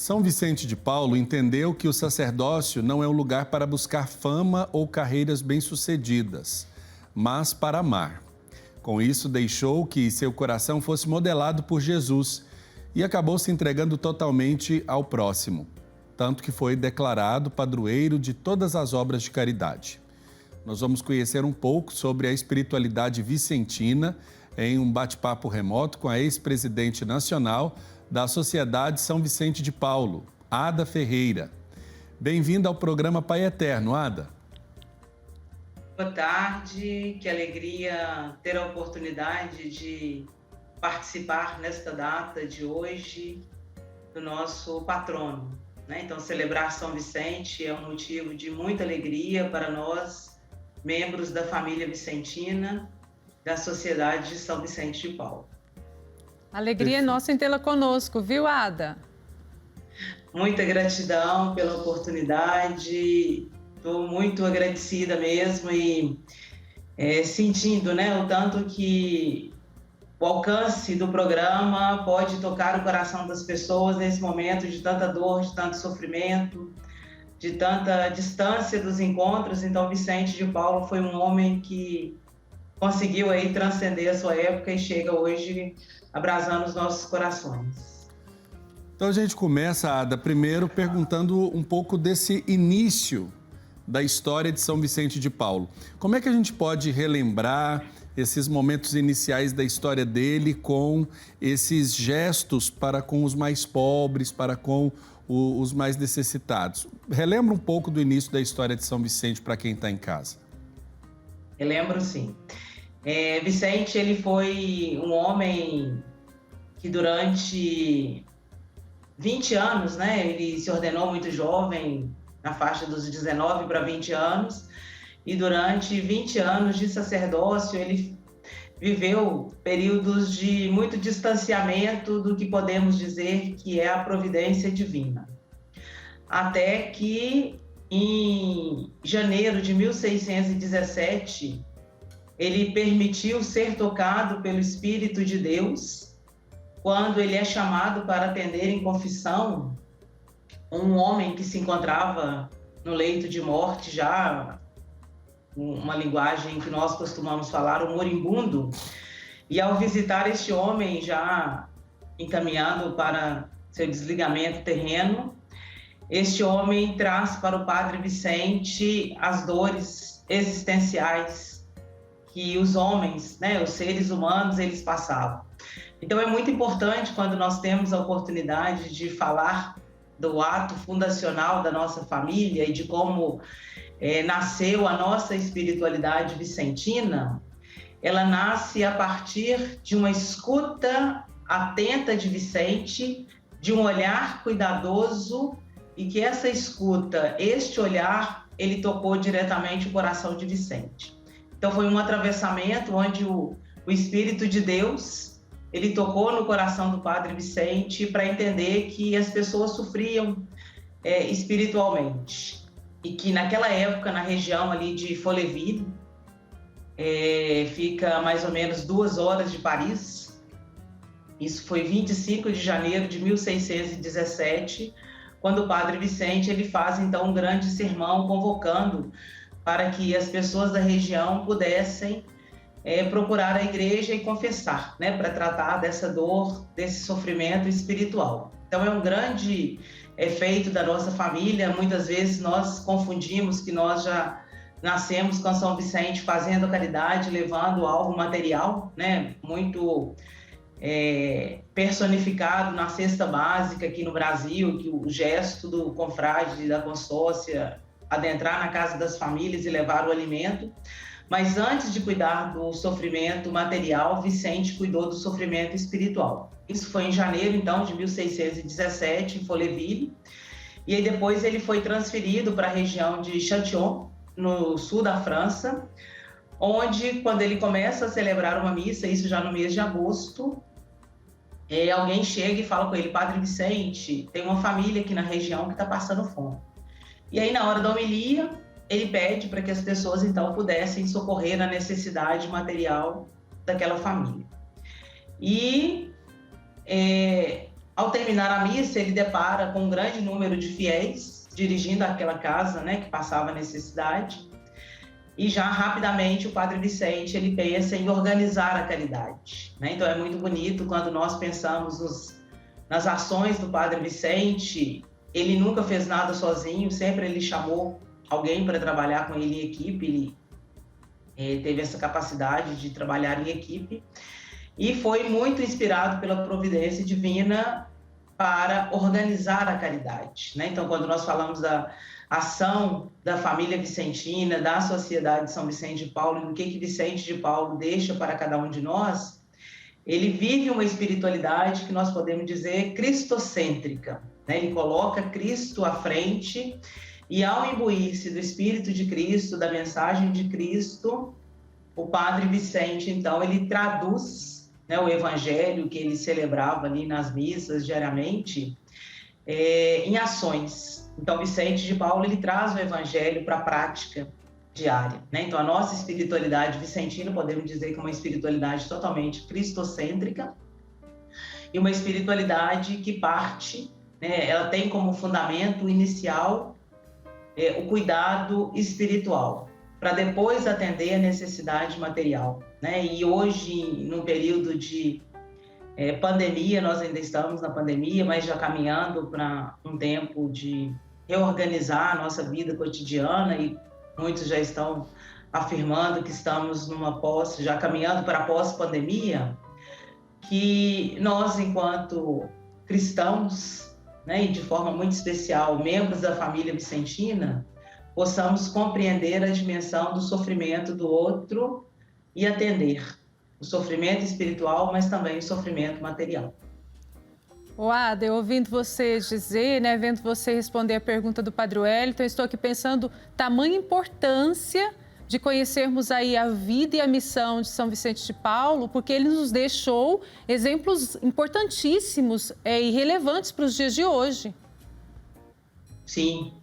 São Vicente de Paulo entendeu que o sacerdócio não é um lugar para buscar fama ou carreiras bem-sucedidas, mas para amar. Com isso, deixou que seu coração fosse modelado por Jesus e acabou se entregando totalmente ao próximo, tanto que foi declarado padroeiro de todas as obras de caridade. Nós vamos conhecer um pouco sobre a espiritualidade vicentina em um bate-papo remoto com a ex-presidente nacional da Sociedade São Vicente de Paulo, Ada Ferreira. Bem-vinda ao programa Pai Eterno, Ada. Boa tarde, que alegria ter a oportunidade de participar nesta data de hoje do nosso patrono, né? Então, celebrar São Vicente é um motivo de muita alegria para nós, membros da família vicentina, da Sociedade de São Vicente de Paulo. Alegria é nossa em tê-la conosco, viu, Ada? Muita gratidão pela oportunidade, estou muito agradecida mesmo e sentindo, né, o tanto que o alcance do programa pode tocar o coração das pessoas nesse momento de tanta dor, de tanto sofrimento, de tanta distância dos encontros. Então, Vicente de Paulo foi um homem que conseguiu aí transcender a sua época e chega hoje abrasando os nossos corações. Então a gente começa, Ada, primeiro perguntando um pouco desse início da história de São Vicente de Paulo. Como é que a gente pode relembrar esses momentos iniciais da história dele com esses gestos para com os mais pobres, para com os mais necessitados? Relembra um pouco do início da história de São Vicente para quem está em casa. Relembro, sim. Vicente, ele foi um homem que durante 20 anos, né, ele se ordenou muito jovem, na faixa dos 19 para 20 anos, e durante 20 anos de sacerdócio, ele viveu períodos de muito distanciamento do que podemos dizer que é a providência divina. Até que, em janeiro de 1617, ele permitiu ser tocado pelo Espírito de Deus, quando ele é chamado para atender em confissão um homem que se encontrava no leito de morte, já uma linguagem que nós costumamos falar, o moribundo. E ao visitar este homem, já encaminhado para seu desligamento terreno, este homem traz para o Padre Vicente as dores existenciais que os homens, né, os seres humanos, eles passavam. Então é muito importante quando nós temos a oportunidade de falar do ato fundacional da nossa família e de como nasceu a nossa espiritualidade vicentina. Ela nasce a partir de uma escuta atenta de Vicente, de um olhar cuidadoso, e que essa escuta, este olhar, ele tocou diretamente o coração de Vicente. Então foi um atravessamento onde o Espírito de Deus, ele tocou no coração do Padre Vicente para entender que as pessoas sofriam espiritualmente. E que naquela época, na região ali de Folleville, fica mais ou menos 2 horas de Paris. Isso foi 25 de janeiro de 1617, quando o Padre Vicente ele faz então um grande sermão convocando para que as pessoas da região pudessem procurar a igreja e confessar, né, para tratar dessa dor, desse sofrimento espiritual. Então é um grande feito da nossa família. Muitas vezes nós confundimos que nós já nascemos com São Vicente fazendo caridade, levando algo material, né, muito personificado na cesta básica aqui no Brasil, que o gesto do confrade da consórcia adentrar na casa das famílias e levar o alimento. Mas antes de cuidar do sofrimento material, Vicente cuidou do sofrimento espiritual. Isso foi em janeiro, então, de 1617, em Folleville. E aí depois ele foi transferido para a região de Châtillon, no sul da França, onde, quando ele começa a celebrar uma missa, isso já no mês de agosto, alguém chega e fala com ele: Padre Vicente, tem uma família aqui na região que está passando fome. E aí, na hora da homilia, ele pede para que as pessoas, então, pudessem socorrer na necessidade material daquela família. E Ao terminar a missa, ele depara com um grande número de fiéis dirigindo aquela casa, né, que passava necessidade. E já rapidamente o Padre Vicente ele pensa em organizar a caridade, né? Então é muito bonito quando nós pensamos nas ações do Padre Vicente. Ele nunca fez nada sozinho, sempre ele chamou alguém para trabalhar com ele em equipe. Ele teve essa capacidade de trabalhar em equipe e foi muito inspirado pela providência divina para organizar a caridade, né? Então, quando nós falamos da ação da família vicentina, da Sociedade de São Vicente de Paulo, e o que Vicente de Paulo deixa para cada um de nós, ele vive uma espiritualidade que nós podemos dizer cristocêntrica, né? Ele coloca Cristo à frente e, ao imbuir-se do Espírito de Cristo, da mensagem de Cristo, o Padre Vicente, então, ele traduz, né, o evangelho que ele celebrava ali nas missas diariamente, em ações. Então, Vicente de Paulo, ele traz o evangelho para a prática diária, né? Então, a nossa espiritualidade vicentina, podemos dizer que é uma espiritualidade totalmente cristocêntrica e uma espiritualidade que parte, né, ela tem como fundamento inicial o cuidado espiritual, para depois atender a necessidade material, né? E hoje, num período de pandemia, nós ainda estamos na pandemia, mas já caminhando para um tempo de reorganizar a nossa vida cotidiana, e muitos já estão afirmando que estamos já caminhando para a pós-pandemia, que nós, enquanto cristãos, né, e de forma muito especial, membros da família vicentina, possamos compreender a dimensão do sofrimento do outro e atender o sofrimento espiritual, mas também o sofrimento material. Ada, ouvindo você dizer, né, vendo você responder a pergunta do Padre Wellington, estou aqui pensando tamanha importância de conhecermos aí a vida e a missão de São Vicente de Paulo, porque ele nos deixou exemplos importantíssimos e relevantes para os dias de hoje. Sim.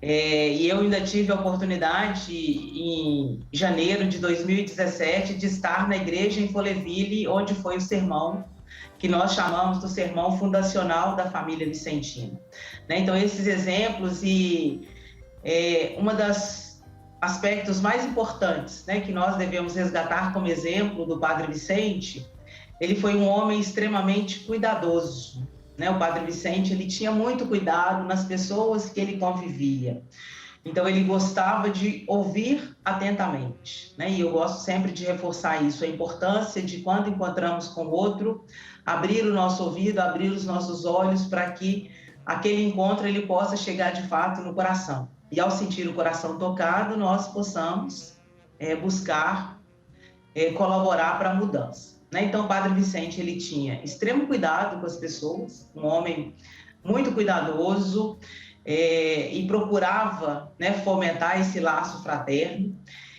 E eu ainda tive a oportunidade, em janeiro de 2017, de estar na igreja em Folleville, onde foi o sermão, que nós chamamos do sermão fundacional da família vicentina, né? Então, esses exemplos uma das aspectos mais importantes, né, que nós devemos resgatar como exemplo do Padre Vicente, ele foi um homem extremamente cuidadoso, né? O Padre Vicente, ele tinha muito cuidado nas pessoas que ele convivia. Então, ele gostava de ouvir atentamente, né? E eu gosto sempre de reforçar isso, a importância de, quando encontramos com o outro, abrir o nosso ouvido, abrir os nossos olhos para que aquele encontro ele possa chegar de fato no coração. E ao sentir o coração tocado, nós possamos buscar colaborar para a mudança, né? Então, o Padre Vicente, ele tinha extremo cuidado com as pessoas, um homem muito cuidadoso, e procurava, né, fomentar esse laço fraterno.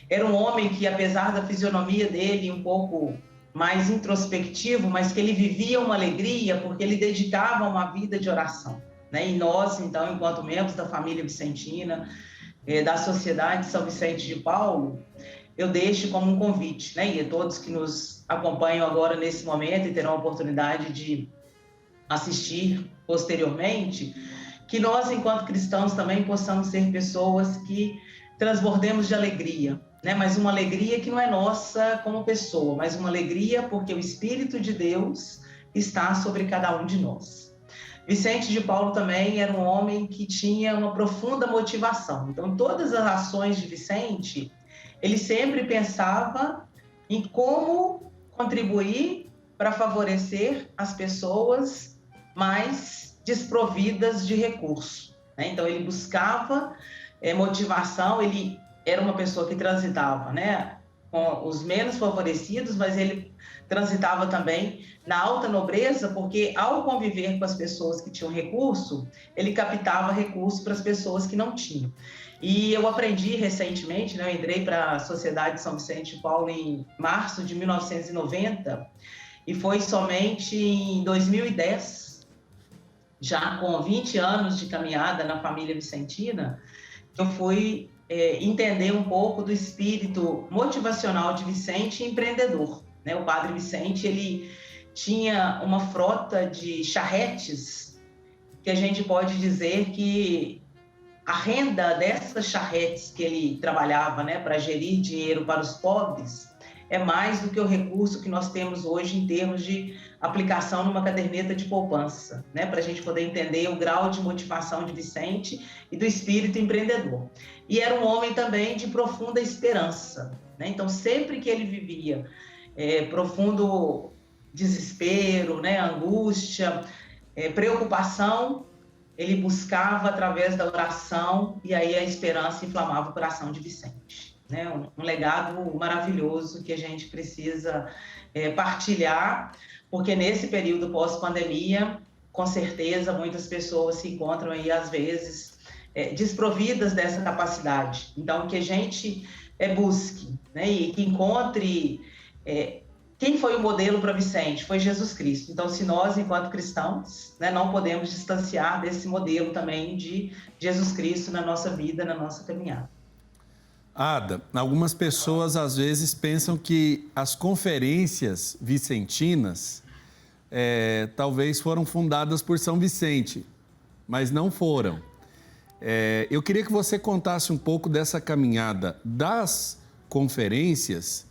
Era um homem que, apesar da fisionomia dele um pouco mais introspectivo, mas que ele vivia uma alegria porque ele dedicava uma vida de oração, né? E nós, então, enquanto membros da família vicentina, da Sociedade de São Vicente de Paulo, eu deixo como um convite, né? E a todos que nos acompanham agora nesse momento e terão a oportunidade de assistir posteriormente, que nós, enquanto cristãos, também possamos ser pessoas que transbordemos de alegria, né? Mas uma alegria que não é nossa como pessoa, mas uma alegria porque o Espírito de Deus está sobre cada um de nós. Vicente de Paulo também era um homem que tinha uma profunda motivação. Então, todas as ações de Vicente, ele sempre pensava em como contribuir para favorecer as pessoas mais desprovidas de recurso, né? Então, ele buscava motivação, ele era uma pessoa que transitava, né, com os menos favorecidos, mas ele transitava também na alta nobreza, porque ao conviver com as pessoas que tinham recurso, ele captava recurso para as pessoas que não tinham. E eu aprendi recentemente, né, eu entrei para a Sociedade de São Vicente de Paulo em março de 1990, e foi somente em 2010, já com 20 anos de caminhada na família vicentina, que eu fui entender um pouco do espírito motivacional de Vicente, empreendedor, né? O Padre Vicente, ele tinha uma frota de charretes, que a gente pode dizer que a renda dessas charretes que ele trabalhava, né, para gerir dinheiro para os pobres, é mais do que o recurso que nós temos hoje em termos de aplicação numa caderneta de poupança, né, para a gente poder entender o grau de motivação de Vicente e do espírito empreendedor. E era um homem também de profunda esperança, né? Então, sempre que ele vivia profundo desespero, né, angústia, preocupação, ele buscava através da oração, e aí a esperança inflamava o coração de Vicente, né? Um legado maravilhoso que a gente precisa partilhar, porque nesse período pós-pandemia, com certeza, muitas pessoas se encontram aí, às vezes, desprovidas dessa capacidade. Então, que a gente busque, né, e que encontre... Quem foi o modelo para Vicente? Foi Jesus Cristo. Então, se nós, enquanto cristãos, né, não podemos distanciar desse modelo também de Jesus Cristo na nossa vida, na nossa caminhada. Ada, algumas pessoas às vezes pensam que as conferências vicentinas talvez foram fundadas por São Vicente, mas não foram. Eu queria que você contasse um pouco dessa caminhada das conferências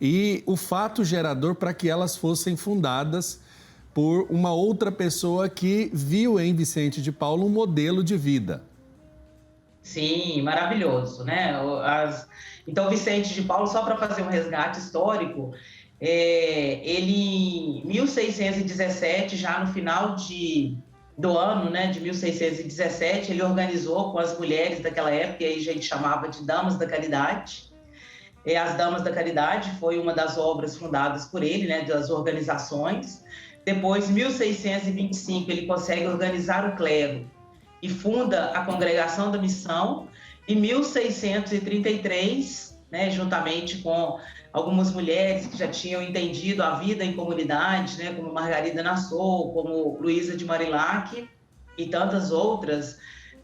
e o fato gerador para que elas fossem fundadas por uma outra pessoa que viu em Vicente de Paulo um modelo de vida. Sim, maravilhoso, né? Então, Vicente de Paulo, só para fazer um resgate histórico, ele, em 1617, já no final do ano, né, de 1617, ele organizou com as mulheres daquela época, e aí a gente chamava de Damas da Caridade. As Damas da Caridade foi uma das obras fundadas por ele, né, das organizações. Depois, em 1625, ele consegue organizar o clero e funda a Congregação da Missão. Em 1633, né, juntamente com algumas mulheres que já tinham entendido a vida em comunidade, né, como Margarida Nassau, como Luísa de Marillac e tantas outras,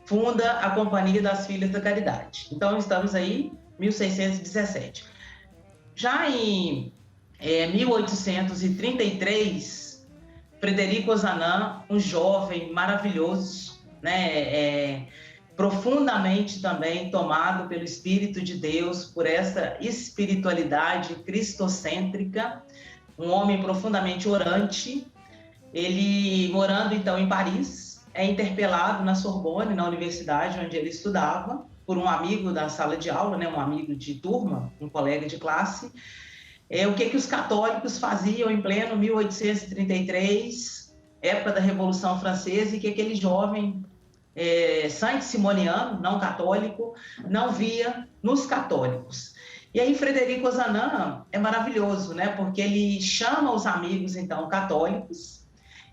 funda a Companhia das Filhas da Caridade. Então, estamos aí 1617. Já em 1833, Frederico Ozanam, um jovem maravilhoso, né, profundamente também tomado pelo Espírito de Deus, por essa espiritualidade cristocêntrica, um homem profundamente orante, ele, morando então em Paris, é interpelado na Sorbonne, na universidade onde ele estudava, por um amigo da sala de aula, né, um amigo de turma, um colega de classe, o que os católicos faziam em pleno 1833, época da Revolução Francesa, e que aquele jovem santo-simoniano, não católico, não via nos católicos. E aí Frederico Ozanam é maravilhoso, né, porque ele chama os amigos, então, católicos,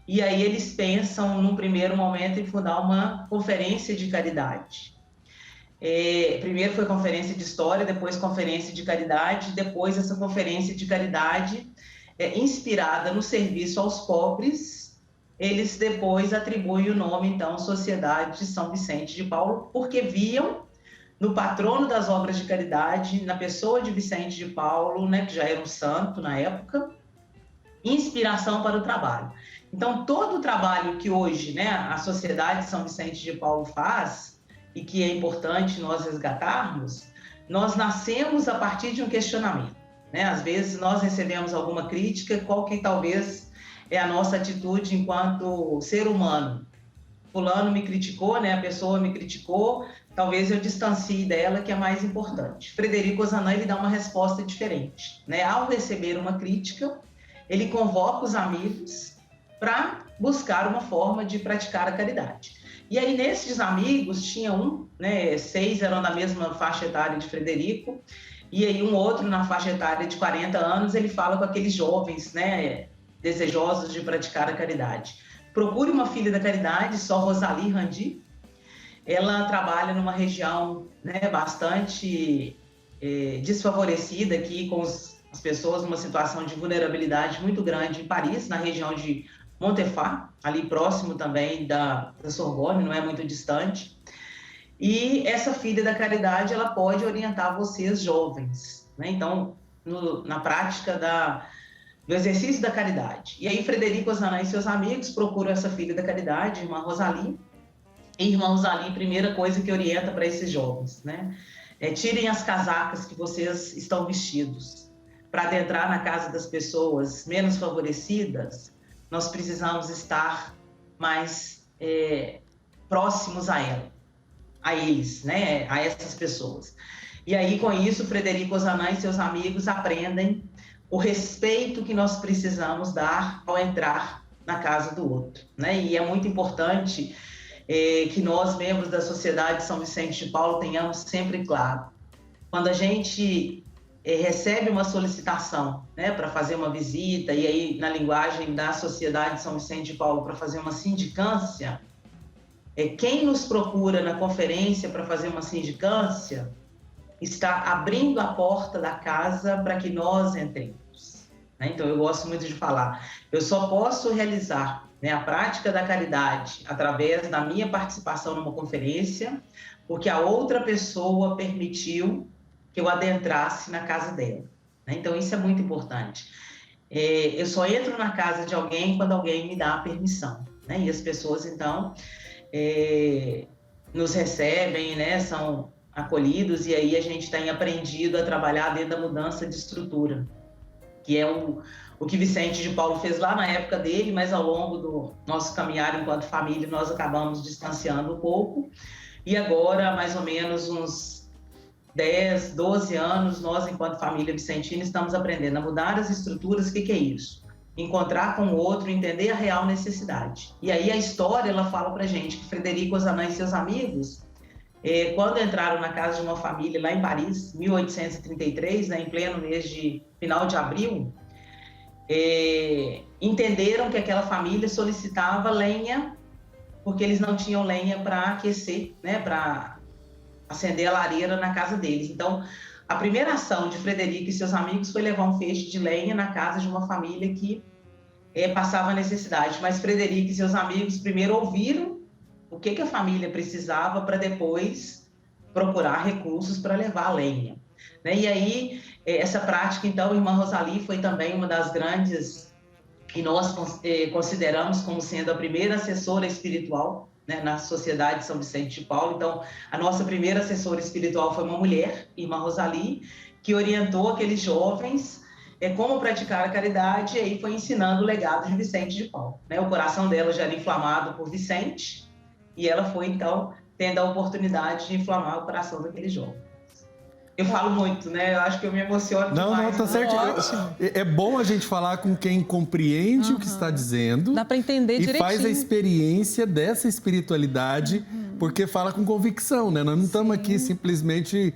e aí eles pensam, num primeiro momento, em fundar uma conferência de caridade. Primeiro foi conferência de história, depois conferência de caridade, depois essa conferência de caridade inspirada no serviço aos pobres, eles depois atribuem o nome, então, Sociedade de São Vicente de Paulo, porque viam no patrono das obras de caridade, na pessoa de Vicente de Paulo, né, que já era um santo na época, inspiração para o trabalho. Então, todo o trabalho que hoje, né, a Sociedade de São Vicente de Paulo faz, e que é importante nós resgatarmos, nós nascemos a partir de um questionamento, né? Às vezes nós recebemos alguma crítica, qual que talvez é a nossa atitude enquanto ser humano. Fulano me criticou, né? A pessoa me criticou, talvez eu distancie dela, que é mais importante. Frederico Ozanam, ele dá uma resposta diferente, né? Ao receber uma crítica, ele convoca os amigos para buscar uma forma de praticar a caridade. E aí, nesses amigos, tinha né, 6 eram da mesma faixa etária de Frederico, e aí um outro na faixa etária de 40 anos, ele fala com aqueles jovens, né, desejosos de praticar a caridade. Procure uma filha da caridade, só Rosalie Randi. Ela trabalha numa região, né, bastante desfavorecida aqui, com as pessoas numa situação de vulnerabilidade muito grande em Paris, na região de Montefort, ali próximo também da Sorbonne, não é muito distante. E essa filha da caridade, ela pode orientar vocês jovens, né? Então, na prática do exercício da caridade. E aí Frederico Ozanam e seus amigos procuram essa filha da caridade, irmã Rosali. E irmã Rosali, primeira coisa que orienta para esses jovens, né? Tirem as casacas que vocês estão vestidos. Para adentrar na casa das pessoas menos favorecidas, nós precisamos estar mais próximos a eles, né? A essas pessoas. E aí, com isso, Frederico Ozanam e seus amigos aprendem o respeito que nós precisamos dar ao entrar na casa do outro, né? E é muito importante que nós, membros da Sociedade de São Vicente de Paulo, tenhamos sempre claro. Quando a gente recebe uma solicitação, né, para fazer uma visita, e aí na linguagem da Sociedade de São Vicente de Paulo, para fazer uma sindicância, quem nos procura na conferência para fazer uma sindicância está abrindo a porta da casa para que nós entremos, né? Então, eu gosto muito de falar, eu só posso realizar, né, a prática da caridade através da minha participação numa conferência, porque a outra pessoa permitiu que eu adentrasse na casa dela, né? Então, isso é muito importante. Eu só entro na casa de alguém quando alguém me dá a permissão, né? E as pessoas, então, nos recebem, né? São acolhidos, e aí a gente tem aprendido a trabalhar dentro da mudança de estrutura, que é o que Vicente de Paulo fez lá na época dele, mas ao longo do nosso caminhar enquanto família, nós acabamos distanciando um pouco, e agora, mais ou menos uns 10, 12 anos, nós, enquanto família vicentina, estamos aprendendo a mudar as estruturas. O que é isso? Encontrar com o outro, entender a real necessidade. E aí a história, ela fala pra gente que Frederico Ozanam e seus amigos, quando entraram na casa de uma família lá em Paris, 1833, né, em pleno mês de final de abril, entenderam que aquela família solicitava lenha, porque eles não tinham lenha para aquecer, né, para acender a lareira na casa deles. Então, a primeira ação de Frederico e seus amigos foi levar um feixe de lenha na casa de uma família que passava necessidade. Mas Frederico e seus amigos primeiro ouviram o que a família precisava para depois procurar recursos para levar a lenha, né? E aí, essa prática, então, a irmã Rosali foi também uma das grandes, e nós consideramos como sendo a primeira assessora espiritual, né, na Sociedade de São Vicente de Paulo. Então, a nossa primeira assessora espiritual foi uma mulher, irmã Rosali, que orientou aqueles jovens como praticar a caridade, e aí foi ensinando o legado de Vicente de Paulo, né? O coração dela já era inflamado por Vicente, e ela foi, então, tendo a oportunidade de inflamar o coração daqueles jovens. Eu falo muito, né? Eu acho que eu me emociono demais. Não, tá certo. É bom a gente falar com quem compreende o que está dizendo. Dá para entender direitinho. E faz a experiência dessa espiritualidade, porque fala com convicção, né? Nós não estamos aqui simplesmente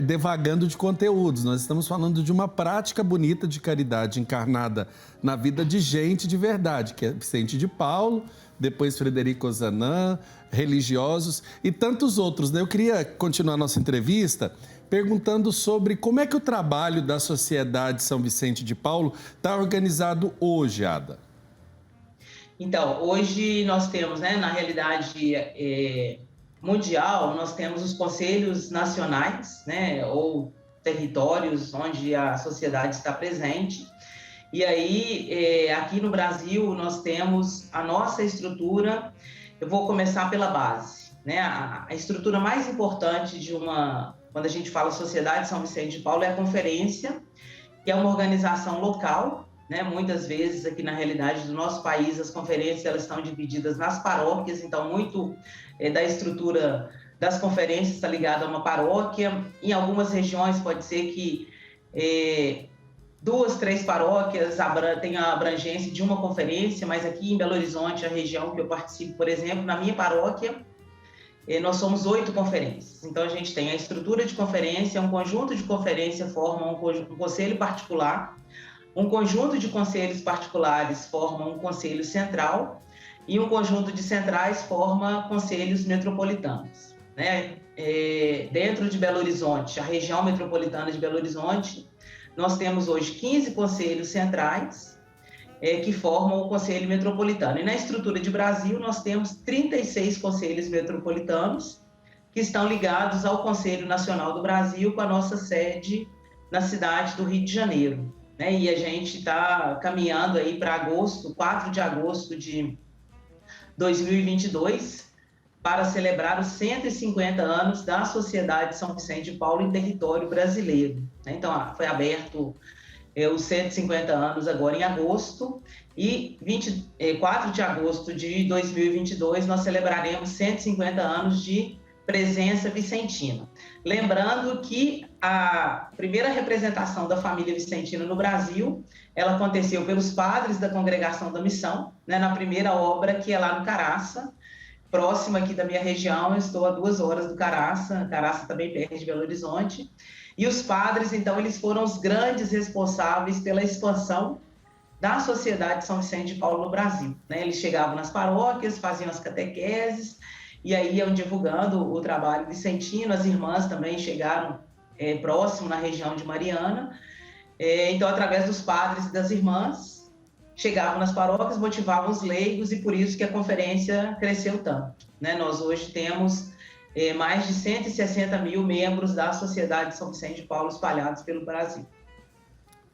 devagando de conteúdos. Nós estamos falando de uma prática bonita de caridade encarnada na vida de gente de verdade, que é Vicente de Paulo, depois Frederico Ozanam, religiosos e tantos outros, né? Eu queria continuar a nossa entrevista perguntando sobre como é que o trabalho da Sociedade São Vicente de Paulo está organizado hoje, Ada. Então, hoje nós temos, né, na realidade mundial, nós temos os conselhos nacionais, né, ou territórios onde a sociedade está presente. E aí, aqui no Brasil, nós temos a nossa estrutura. Eu vou começar pela base, né? A estrutura mais importante quando a gente fala Sociedade São Vicente de Paulo, é a conferência, que é uma organização local, né? Muitas vezes, aqui na realidade do nosso país, as conferências elas estão divididas nas paróquias, então muito da estrutura das conferências está ligada a uma paróquia. Em algumas regiões pode ser que 2, 3 paróquias têm a abrangência de uma conferência, mas aqui em Belo Horizonte, a região que eu participo, por exemplo, na minha paróquia, nós somos 8 conferências. Então, a gente tem a estrutura de conferência, um conjunto de conferência forma um conselho particular, um conjunto de conselhos particulares forma um conselho central e um conjunto de centrais forma conselhos metropolitanos, né? Dentro de Belo Horizonte, a região metropolitana de Belo Horizonte, nós temos hoje 15 conselhos centrais que formam o Conselho Metropolitano. E na estrutura de Brasil, nós temos 36 conselhos metropolitanos que estão ligados ao Conselho Nacional do Brasil, com a nossa sede na cidade do Rio de Janeiro. né? E a gente está caminhando aí para agosto, 4 de agosto de 2022, para celebrar os 150 anos da Sociedade São Vicente de Paulo em território brasileiro, né? Então, foi aberto os 150 anos agora em agosto, e 4 de agosto de 2022 nós celebraremos 150 anos de presença vicentina. Lembrando que a primeira representação da família vicentina no Brasil, ela aconteceu pelos padres da Congregação da Missão, né, na primeira obra, que é lá no Caraça, próxima aqui da minha região. Eu estou a 2 horas do Caraça, Caraça também perto de Belo Horizonte. E os padres, então, eles foram os grandes responsáveis pela expansão da Sociedade São Vicente de Paulo no Brasil, né? Eles chegavam nas paróquias, faziam as catequeses, e aí iam divulgando o trabalho vicentino. As irmãs também chegaram próximo, na região de Mariana. Então, através dos padres e das irmãs, chegavam nas paróquias, motivavam os leigos, e por isso que a conferência cresceu tanto, né? Nós hoje temos mais de 160 mil membros da Sociedade São Vicente de Paulo espalhados pelo Brasil.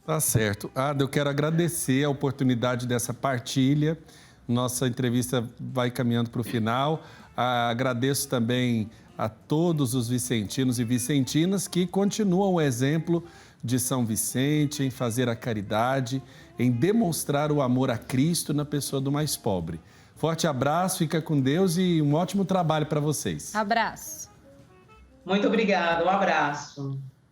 Tá certo. Ada, eu quero agradecer a oportunidade dessa partilha. Nossa entrevista vai caminhando para o final. Agradeço também a todos os vicentinos e vicentinas que continuam o exemplo de São Vicente em fazer a caridade, em demonstrar o amor a Cristo na pessoa do mais pobre. Forte abraço, fica com Deus e um ótimo trabalho para vocês. Abraço. Muito obrigada, um abraço.